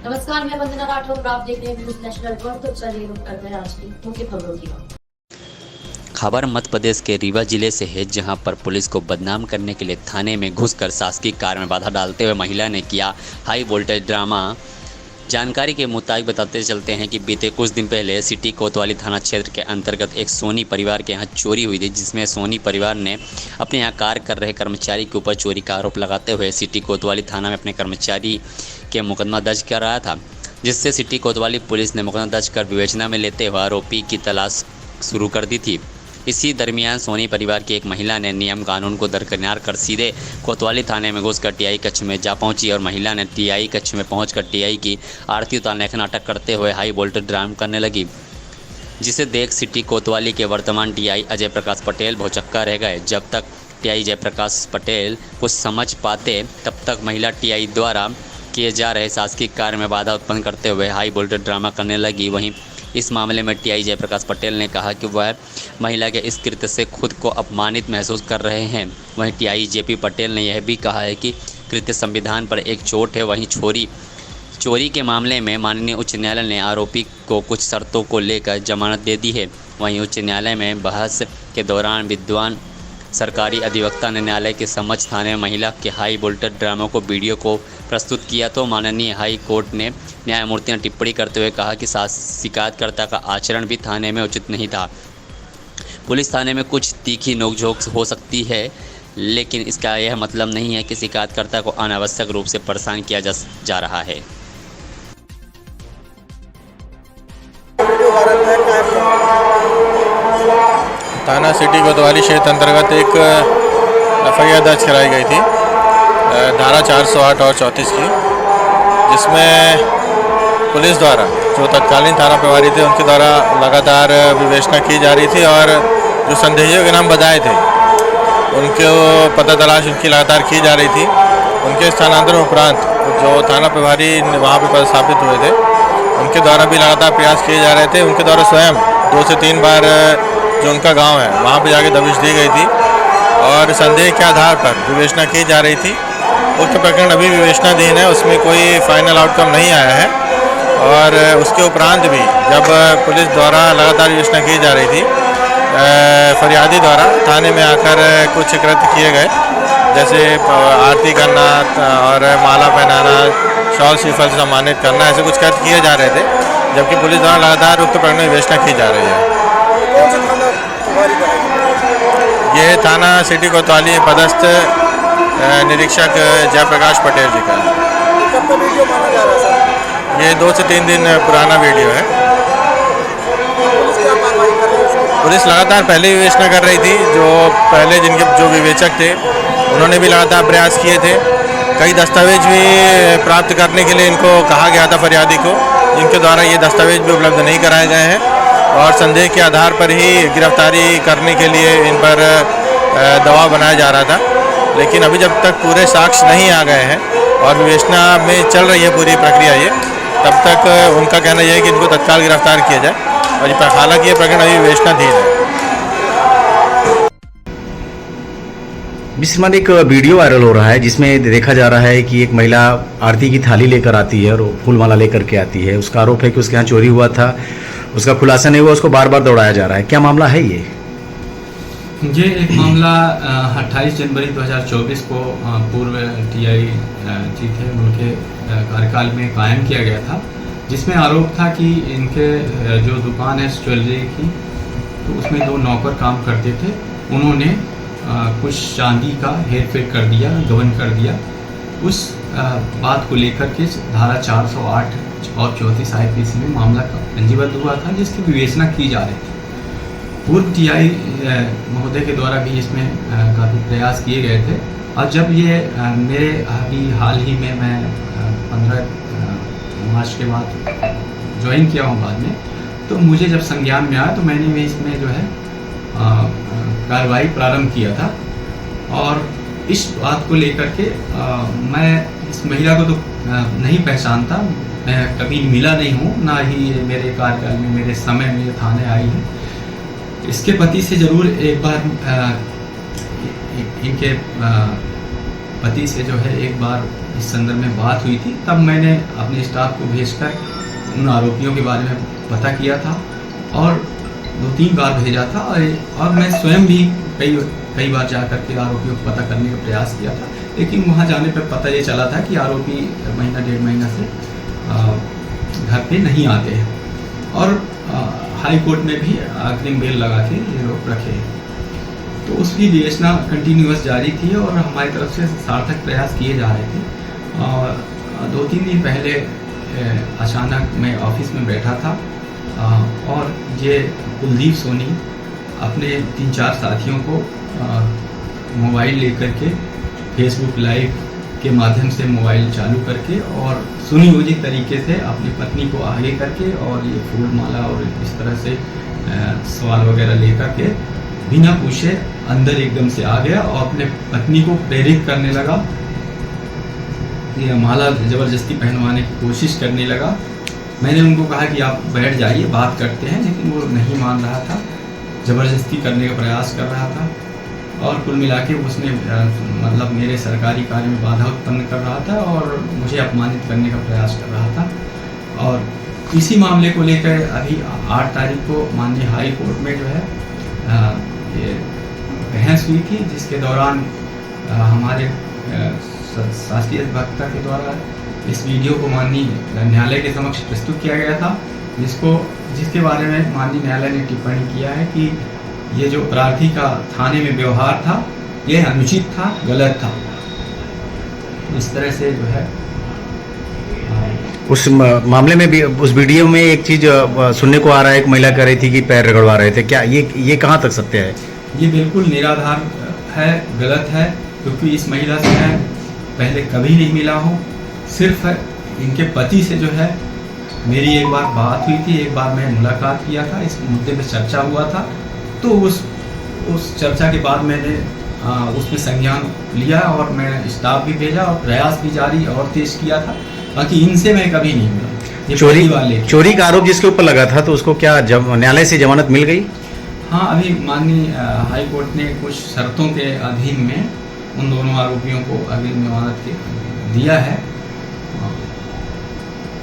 नमस्कार, मैं वंदना राठौर और आप देख रहे हैं न्यूज़ नेशनल वर्ल्ड। तो चलिए रुक करते हैं आज की मुख्य खबरों की ओर। खबर मध्य प्रदेश के रीवा जिले से है, जहां पर पुलिस को बदनाम करने के लिए थाने में घुसकर शासकीय कार्य में बाधा डालते हुए महिला ने किया हाई वोल्टेज ड्रामा। जानकारी के मुताबिक बताते चलते हैं कि बीते कुछ दिन पहले सिटी कोतवाली थाना क्षेत्र के अंतर्गत एक सोनी परिवार के यहाँ चोरी हुई थी, जिसमें सोनी परिवार ने अपने यहाँ कार्य कर रहे कर्मचारी के ऊपर चोरी का आरोप लगाते हुए सिटी कोतवाली थाना में अपने कर्मचारी के मुकदमा दर्ज कराया था, जिससे सिटी कोतवाली पुलिस ने मुकदमा दर्ज कर विवेचना में लेते हुए आरोपी की तलाश शुरू कर दी थी। इसी दरमियान सोनी परिवार की एक महिला ने नियम कानून को दरकिनार कर सीधे कोतवाली थाने में घुसकर टीआई कक्ष में जा पहुंची और महिला ने टीआई कक्ष में पहुंचकर टीआई की आरती उतारने का नाटक करते हुए हाई वोल्टेज ड्रामा करने लगी, जिसे देख सिटी कोतवाली के वर्तमान टीआई अजय प्रकाश पटेल भौचक्का रह गए। जब तक टीआई जय प्रकाश पटेल कुछ समझ पाते, तब तक महिला टीआई द्वारा किए जा रहे शासकीय कार्य में बाधा उत्पन्न करते हुए हाई वोल्टेज ड्रामा करने लगी। वहीं इस मामले में टीआई जय प्रकाश पटेल ने कहा कि वह महिला के इस कृत्य से खुद को अपमानित महसूस कर रहे हैं। वहीं टीआई जेपी पटेल ने यह भी कहा है कि कृत्य संविधान पर एक चोट है। वहीं चोरी के मामले में माननीय उच्च न्यायालय ने आरोपी को कुछ शर्तों को लेकर जमानत दे दी है। वहीं उच्च न्यायालय में बहस के दौरान विद्वान सरकारी अधिवक्ता ने न्यायालय के समक्ष थाने में महिला के हाई वोल्टेज ड्रामों को वीडियो को प्रस्तुत किया, तो माननीय हाई कोर्ट ने न्यायमूर्ति ने टिप्पणी करते हुए कहा कि शिकायतकर्ता का आचरण भी थाने में उचित नहीं था। पुलिस थाने में कुछ तीखी नोकझोंक हो सकती है, लेकिन इसका यह मतलब नहीं है कि शिकायतकर्ता को अनावश्यक रूप से परेशान किया जा रहा है। थाना सिटी कोतवाली क्षेत्र अंतर्गत एक एफआईआर दर्ज कराई गई थी धारा 408 और 34 की, जिसमें पुलिस द्वारा जो तत्कालीन थाना प्रभारी थे उनके द्वारा लगातार विवेचना की जा रही थी और जो संदेहियों के नाम बताए थे उनको पता तलाश उनकी लगातार की जा रही थी। उनके स्थानांतरण उपरांत जो थाना प्रभारी वहाँ पर पदस्थापित हुए थे उनके द्वारा भी लगातार प्रयास किए जा रहे थे। उनके द्वारा स्वयं 2 से 3 बार जो उनका गांव है वहाँ पे जाके दबिश दी गई थी और संदेह के आधार पर विवेचना की जा रही थी। उक्त प्रकरण अभी विवेचनाधीन है, उसमें कोई फाइनल आउटकम नहीं आया है। और उसके उपरांत भी जब पुलिस द्वारा लगातार विवेचना की जा रही थी, फरियादी द्वारा थाने में आकर कुछ कृत्य किए गए, जैसे आरती करना और माला पहनाना, शॉल श्रीफल से सम्मानित करना, ऐसे कुछ कृत्य किए जा रहे थे, जबकि पुलिस द्वारा लगातार उक्त प्रकरण में विवेचना की जा रही है। ये थाना सिटी कोतवाली पदस्थ निरीक्षक जयप्रकाश पटेल जी का। कब का वीडियो माना जा रहा है सर? ये 2 से 3 दिन पुराना वीडियो है। पुलिस क्या कार्रवाई कर रही है? पुलिस लगातार पहले विवेचना कर रही थी। जो पहले जिनके जो विवेचक थे उन्होंने भी लगातार प्रयास किए थे। कई दस्तावेज भी प्राप्त करने के लिए इनको कहा गया था फरियादी को, जिनके द्वारा ये दस्तावेज भी उपलब्ध नहीं कराए गए हैं और संदेह के आधार पर ही गिरफ्तारी करने के लिए इन पर दबाव बनाया जा रहा था। लेकिन अभी जब तक पूरे साक्ष्य नहीं आ गए हैं और विवेचना में चल रही है पूरी प्रक्रिया ये, तब तक उनका कहना यह है कि इनको तत्काल गिरफ्तार किया जाए। और हालांकि ये प्रकरण अभी विवेचनाधीन है। श्रीमान, एक वीडियो वायरल हो रहा है जिसमें देखा जा रहा है कि एक महिला आरती की थाली लेकर आती है और फूलमाला लेकर के आती है। उसका आरोप है कि उसके यहाँ चोरी हुआ था, उसका खुलासा नहीं हुआ, उसको बार बार दौड़ाया जा रहा है। क्या मामला है ये? ये एक मामला 28 जनवरी 2024 को पूर्व टीआई जी थे, उनके कार्यकाल में कायम किया गया था, जिसमें आरोप था कि इनके जो दुकान है ज्वेलरी की, तो उसमें 2 नौकर काम करते थे। उन्होंने कुछ चांदी का हेर फेर कर दिया, गबन कर दिया। उस बात को लेकर के धारा 408 और 34 IPC में मामला पंजीबद्ध हुआ था, जिसकी विवेचना की जा रही थी। पूर्व टीआई महोदय के द्वारा भी इसमें काफ़ी प्रयास किए गए थे। और जब ये मेरे अभी हाल ही में मैं 15 मार्च के बाद ज्वाइन किया हूँ बाद में, तो मुझे जब संज्ञान में आया तो मैंने भी इसमें जो है कार्रवाई प्रारंभ किया था। और इस बात को लेकर के मैं इस महिला को तो नहीं पहचानता, मैं कभी मिला नहीं हूँ, ना ही मेरे कार्यकाल में मेरे समय में थाने आई है। इसके पति से ज़रूर एक बार इनके पति से जो है एक बार इस संदर्भ में बात हुई थी, तब मैंने अपने स्टाफ को भेजकर उन आरोपियों के बारे में पता किया था और 2-3 बार भेजा था और मैं स्वयं भी कई बार जा कर के आरोपियों को पता करने का प्रयास किया था, लेकिन वहाँ जाने पर पता ये चला था कि आरोपी महीना 1.5 महीना से घर पे नहीं आते हैं और हाई कोर्ट में भी अग्रिम बेल लगा के ये लोग रखे। तो उसकी विवेचना कंटिन्यूअस जारी थी और हमारी तरफ से सार्थक प्रयास किए जा रहे थे। और 2-3 दिन पहले अचानक मैं ऑफिस में बैठा था और ये कुलदीप सोनी अपने 3-4 साथियों को मोबाइल लेकर के फेसबुक लाइव के माध्यम से मोबाइल चालू करके और सुनियोजित तरीके से अपनी पत्नी को आगे करके और ये फूल माला और इस तरह से सवाल वगैरह लेकर के बिना पूछे अंदर एकदम से आ गया और अपने पत्नी को प्रेरित करने लगा, ये माला ज़बरदस्ती पहनवाने की कोशिश करने लगा। मैंने उनको कहा कि आप बैठ जाइए, बात करते हैं, लेकिन वो नहीं मान रहा था, ज़बरदस्ती करने का प्रयास कर रहा था और कुल मिला के उसने मतलब मेरे सरकारी कार्य में बाधा उत्पन्न कर रहा था और मुझे अपमानित करने का प्रयास कर रहा था। और इसी मामले को लेकर अभी 8 तारीख को माननीय हाई कोर्ट में जो है ये बहस हुई थी, जिसके दौरान हमारे शास्त्रीय अधिवक्ता के द्वारा इस वीडियो को माननीय न्यायालय के समक्ष प्रस्तुत किया गया था, जिसके बारे में माननीय न्यायालय ने टिप्पणी किया है कि ये जो अपराधी का थाने में व्यवहार था ये अनुचित था, गलत था। इस तरह से जो है उस मामले में भी उस वीडियो में एक चीज सुनने को आ रहा है, एक महिला कह रही थी कि पैर रगड़वा रहे थे, क्या ये कहाँ तक सत्य है? ये बिल्कुल निराधार है, गलत है, क्योंकि इस महिला से मैं पहले कभी नहीं मिला हूँ। सिर्फ इनके पति से जो है मेरी एक बार बात हुई थी, एक बार मैं मुलाकात किया था, इस मुद्दे पे चर्चा हुआ था, तो उस चर्चा के बाद मैंने उसमें संज्ञान लिया और मैं स्टाफ भी भेजा और प्रयास भी जारी और तेज किया था, बाकी इनसे मैं कभी नहीं मिला। चोरी का आरोप जिसके ऊपर लगा था तो उसको क्या न्यायालय से जमानत मिल गई? हाँ, अभी माननीय हाई कोर्ट ने कुछ शर्तों के अधीन में उन दोनों आरोपियों को अग्रिम जमानत दिया है